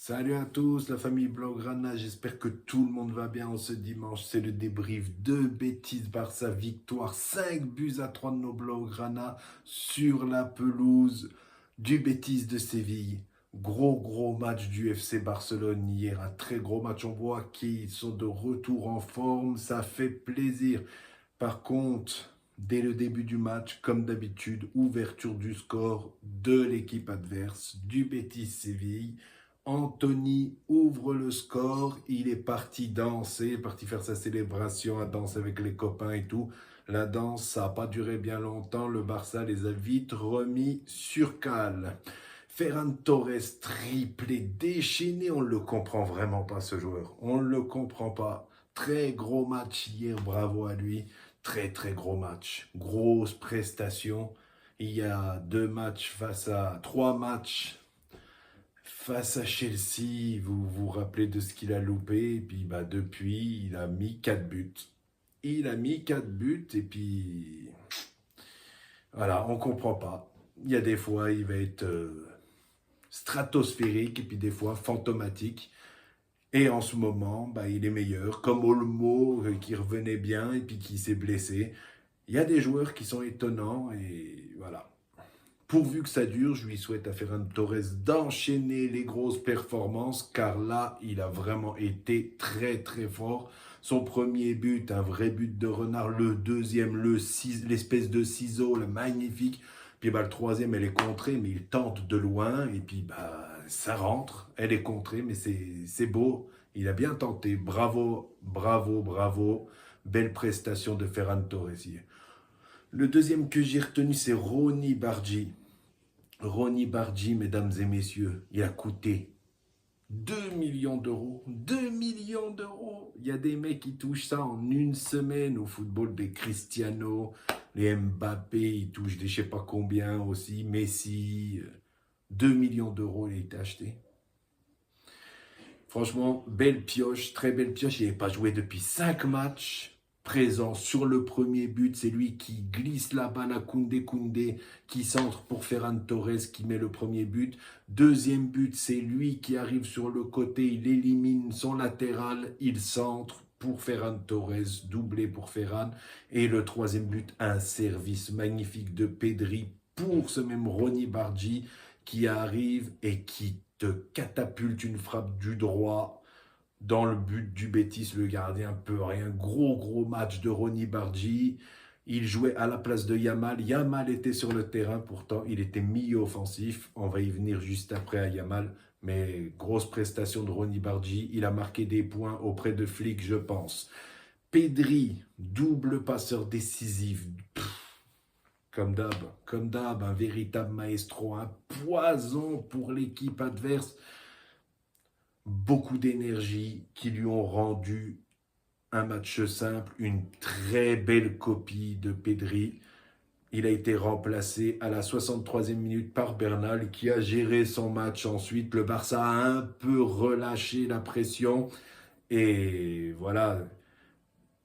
Salut à tous, la famille Blaugrana, j'espère que tout le monde va bien en ce dimanche. C'est le débrief de Betis Barça, victoire 5 buts à 3 de nos Blaugrana sur la pelouse du Betis de Séville. Gros match du FC Barcelone hier, un très gros match. On voit qu'ils sont de retour en forme, ça fait plaisir. Par contre, dès le début du match, comme d'habitude, ouverture du score de l'équipe adverse, du Betis Séville. Anthony ouvre le score, il est parti danser, parti faire sa célébration à danser avec les copains et tout. La danse, ça n'a pas duré bien longtemps, le Barça les a vite remis sur cale. Ferran Torres triplé, déchaîné, on ne le comprend vraiment pas ce joueur, on ne le comprend pas. Très gros match hier, bravo à lui, très gros match, grosse prestation. Il y a trois matchs face à Chelsea, vous vous rappelez de ce qu'il a loupé, et puis depuis, il a mis 4 buts. Il a mis 4 buts, et puis voilà, on ne comprend pas. Il y a des fois, il va être stratosphérique, et puis des fois, fantomatique. Et en ce moment, il est meilleur, comme Olmo, qui revenait bien, et puis qui s'est blessé. Il y a des joueurs qui sont étonnants, et voilà. Pourvu que ça dure, je lui souhaite à Ferran Torres d'enchaîner les grosses performances, car là, il a vraiment été très fort. Son premier but, un vrai but de renard. Le deuxième, l'espèce de ciseau, le magnifique. Puis le troisième, elle est contrée, mais il tente de loin. Et puis ça rentre. Elle est contrée, mais c'est beau. Il a bien tenté. Bravo. Belle prestation de Ferran Torres hier. Le deuxième que j'ai retenu, c'est Ronny Bargi. Ronny Bargi, mesdames et messieurs, il a coûté 2 millions d'euros. 2 millions d'euros. Il y a des mecs qui touchent ça en une semaine au football, des Cristiano, les Mbappé, ils touchent des je sais pas combien aussi, Messi. 2 millions d'euros, il a été acheté. Franchement, belle pioche, très belle pioche. Il n'avait pas joué depuis 5 matchs. Présent sur le premier but, c'est lui qui glisse la balle à Koundé, qui centre pour Ferran Torres, qui met le premier but. Deuxième but, c'est lui qui arrive sur le côté, il élimine son latéral, il centre pour Ferran Torres, doublé pour Ferran. Et le troisième but, un service magnifique de Pedri pour ce même Ronny Bargi, qui arrive et qui te catapulte une frappe du droit dans le but du Betis. Le gardien peut rien. Gros match de Ronny Bargi. Il jouait à la place de Yamal. Yamal était sur le terrain, pourtant il était milieu offensif. On va y venir juste après à Yamal. Mais grosse prestation de Ronny Bargi. Il a marqué des points auprès de Flick, je pense. Pedri, double passeur décisif. Comme d'hab, un véritable maestro, un poison pour l'équipe adverse. Beaucoup d'énergie qui lui ont rendu un match simple, une très belle copie de Pedri. Il a été remplacé à la 63e minute par Bernal qui a géré son match ensuite. Le Barça a un peu relâché la pression et voilà.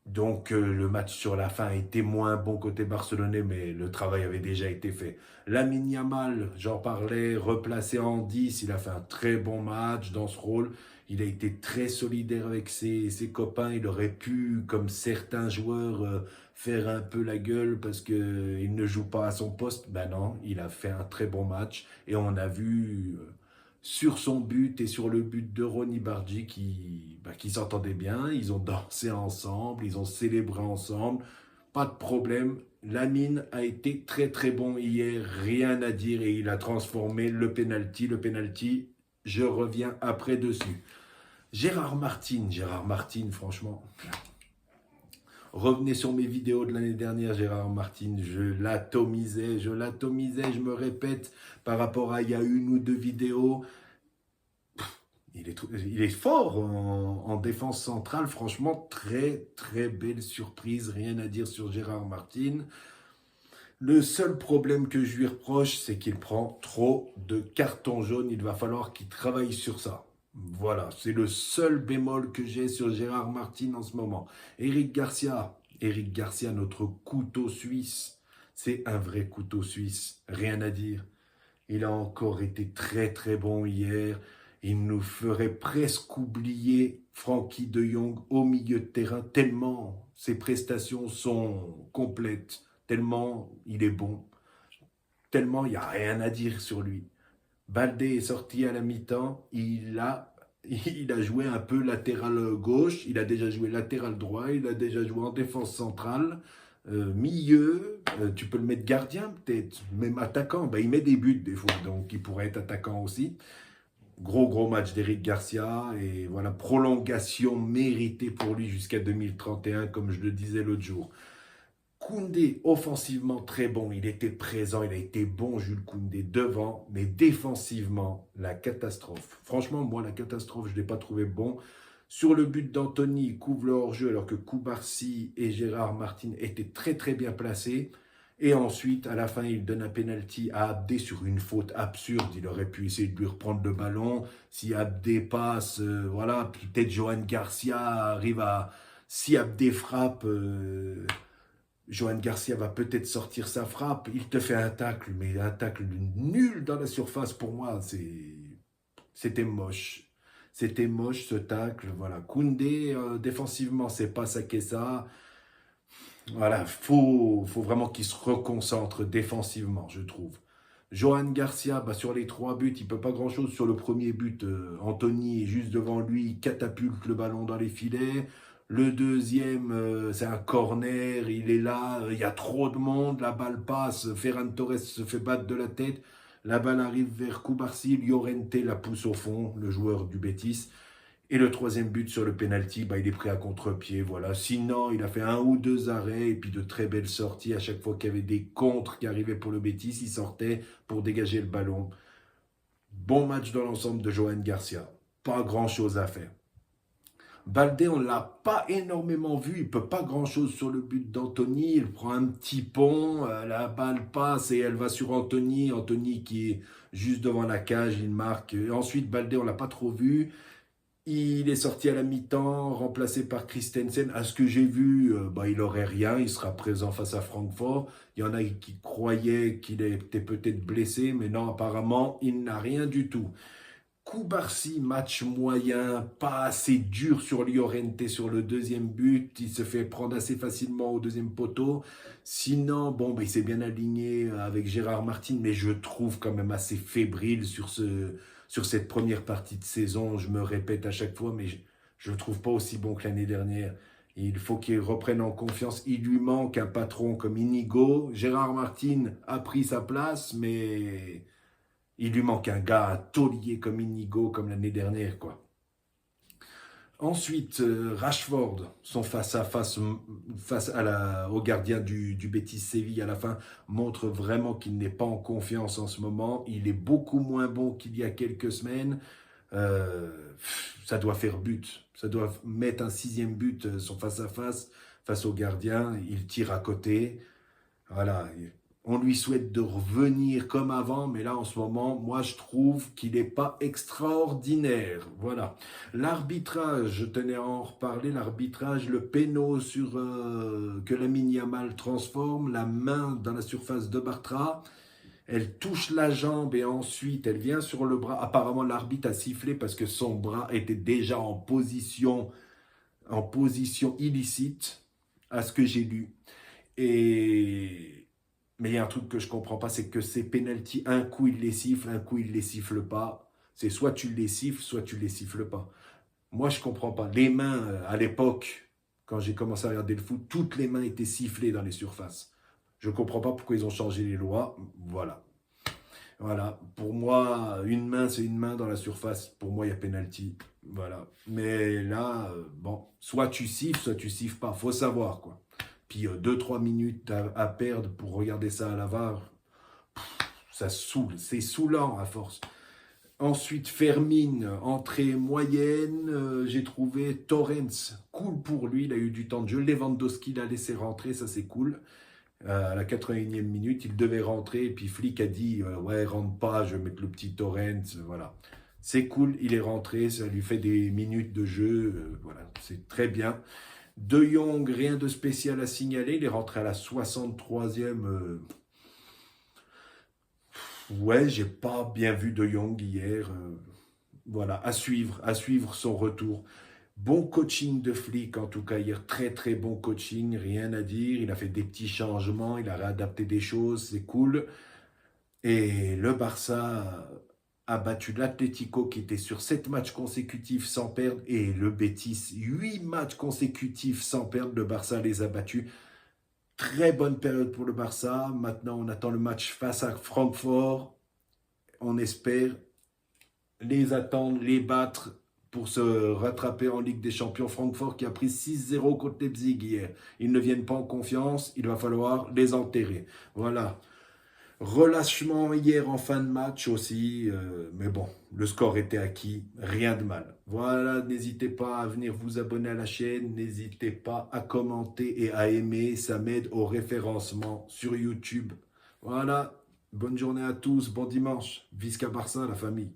Donc le match sur la fin était moins bon côté barcelonais, mais le travail avait déjà été fait. Lamine Yamal, j'en parlais, replacé en 10, il a fait un très bon match dans ce rôle. Il a été très solidaire avec ses copains. Il aurait pu, comme certains joueurs, faire un peu la gueule parce qu'il ne joue pas à son poste. Ben non, il a fait un très bon match. Et on a vu sur son but et sur le but de Ronny Bargi qui s'entendaient bien. Ils ont dansé ensemble, ils ont célébré ensemble. Pas de problème. Lamine a été très bon hier, rien à dire, et il a transformé le penalty. Le penalty, je reviens après dessus. Gérard Martin, franchement, revenez sur mes vidéos de l'année dernière, Gérard Martin, je l'atomisais, je me répète, par rapport à il y a une ou deux vidéos. Il est fort en défense centrale, franchement, très belle surprise, rien à dire sur Gérard Martin. Le seul problème que je lui reproche, c'est qu'il prend trop de cartons jaunes. Il va falloir qu'il travaille sur ça. Voilà, c'est le seul bémol que j'ai sur Gérard Martin en ce moment. Eric Garcia, notre couteau suisse, c'est un vrai couteau suisse, rien à dire. Il a encore été très bon hier. Il nous ferait presque oublier Frankie de Jong au milieu de terrain, tellement ses prestations sont complètes, tellement il est bon, tellement il n'y a rien à dire sur lui. Baldé est sorti à la mi-temps, il a joué un peu latéral gauche, il a déjà joué latéral droit, il a déjà joué en défense centrale, milieu, tu peux le mettre gardien peut-être, même attaquant, ben, il met des buts des fois, donc il pourrait être attaquant aussi. Gros match d'Eric Garcia et voilà, prolongation méritée pour lui jusqu'à 2031, comme je le disais l'autre jour. Koundé, offensivement très bon, il était présent, il a été bon Jules Koundé devant, mais défensivement, la catastrophe. Franchement, moi, la catastrophe, je ne l'ai pas trouvé bon. Sur le but d'Anthony, il couvre le hors-jeu alors que Koubarsi et Gérard Martin étaient très bien placés. Et ensuite, à la fin, il donne un penalty à Abdé sur une faute absurde. Il aurait pu essayer de lui reprendre le ballon. Si Abdé passe, voilà, peut-être Johan Garcia arrive à... Si Abdé frappe... Johan Garcia va peut-être sortir sa frappe, il te fait un tacle, mais un tacle nul dans la surface pour moi, c'était moche. C'était moche ce tacle, voilà. Koundé, défensivement, c'est pas ça qu'est ça. Voilà, faut vraiment qu'il se reconcentre défensivement, je trouve. Johan Garcia, bah, sur les 3 buts, il peut pas grand-chose. Sur le premier but, Anthony est juste devant lui, il catapulte le ballon dans les filets. Le deuxième, c'est un corner, il est là, il y a trop de monde, la balle passe, Ferran Torres se fait battre de la tête, la balle arrive vers Koubarsi, Llorente la pousse au fond, le joueur du Betis. Et le troisième but sur le penalty, bah, il est pris à contre-pied, voilà. Sinon, il a fait 1 ou 2 arrêts et puis de très belles sorties. À chaque fois qu'il y avait des contres qui arrivaient pour le Betis, il sortait pour dégager le ballon. Bon match dans l'ensemble de Johan Garcia. Pas grand-chose à faire. Baldé, on ne l'a pas énormément vu, il ne peut pas grand-chose sur le but d'Anthony, il prend un petit pont, la balle passe et elle va sur Anthony, Anthony qui est juste devant la cage, il marque. Et ensuite, Baldé, on ne l'a pas trop vu. Il est sorti à la mi-temps, remplacé par Christensen. À ce que j'ai vu, bah, il n'aurait rien. Il sera présent face à Francfort. Il y en a qui croyaient qu'il était peut-être blessé, mais non, apparemment, il n'a rien du tout. Koubarsi, match moyen, pas assez dur sur Llorente sur le deuxième but. Il se fait prendre assez facilement au deuxième poteau. Sinon, bon, bah, il s'est bien aligné avec Gérard Martin, mais je trouve quand même assez fébrile sur cette première partie de saison. Je me répète à chaque fois, mais je ne le trouve pas aussi bon que l'année dernière. Il faut qu'il reprenne en confiance. Il lui manque un patron comme Inigo. Gérard Martin a pris sa place, mais il lui manque un gars, un taulier comme Inigo, comme l'année dernière, quoi. Ensuite, Rashford, son face-à-face au gardien du Betis Séville à la fin, montre vraiment qu'il n'est pas en confiance en ce moment. Il est beaucoup moins bon qu'il y a quelques semaines. Ça doit faire but. Ça doit mettre un 6e but, son face-à-face, face au gardien. Il tire à côté. Voilà. On lui souhaite de revenir comme avant, mais là, en ce moment, moi, je trouve qu'il n'est pas extraordinaire. Voilà. L'arbitrage, je tenais à en reparler, l'arbitrage, le péno sur que Lamine Yamal transforme, la main dans la surface de Bartra, elle touche la jambe et ensuite, elle vient sur le bras. Apparemment, l'arbitre a sifflé parce que son bras était déjà en position illicite, à ce que j'ai lu. Mais il y a un truc que je ne comprends pas, c'est que ces pénaltys, un coup il les siffle, un coup il les siffle pas. C'est soit tu les siffles, soit tu les siffles pas. Moi, je ne comprends pas. Les mains, à l'époque, quand j'ai commencé à regarder le foot, toutes les mains étaient sifflées dans les surfaces. Je ne comprends pas pourquoi ils ont changé les lois. Voilà. Voilà. Pour moi, une main, c'est une main dans la surface. Pour moi, il y a pénalty. Voilà. Mais là, bon, soit tu siffles pas. Faut savoir, quoi. Puis 2-3 minutes à perdre pour regarder ça à la VAR, ça saoule, c'est saoulant à force. Ensuite, Fermine, entrée moyenne, j'ai trouvé Torrens, cool pour lui, il a eu du temps de jeu. Lewandowski l'a laissé rentrer, ça c'est cool. À la 81e minute, il devait rentrer, et puis Flick a dit ouais, rentre pas, je vais mettre le petit Torrens, voilà. C'est cool, il est rentré, ça lui fait des minutes de jeu, voilà, c'est très bien. De Jong, rien de spécial à signaler. Il est rentré à la 63e. Ouais, j'ai pas bien vu De Jong hier. voilà, à suivre son retour. Bon coaching de Flick, en tout cas hier, très très bon coaching, rien à dire. Il a fait des petits changements, il a réadapté des choses, c'est cool. Et le Barça a battu l'Atlético qui était sur 7 matchs consécutifs sans perdre et le Betis 8 matchs consécutifs sans perdre. Le Barça les a battus. Très bonne période pour le Barça. Maintenant, on attend le match face à Francfort. On espère les attendre, les battre pour se rattraper en Ligue des Champions. Francfort qui a pris 6-0 contre Leipzig hier. Ils ne viennent pas en confiance. Il va falloir les enterrer. Voilà. Relâchement hier en fin de match aussi, mais bon, le score était acquis, rien de mal. Voilà, n'hésitez pas à venir vous abonner à la chaîne, n'hésitez pas à commenter et à aimer, ça m'aide au référencement sur YouTube. Voilà, bonne journée à tous, bon dimanche, Visca Barça la famille.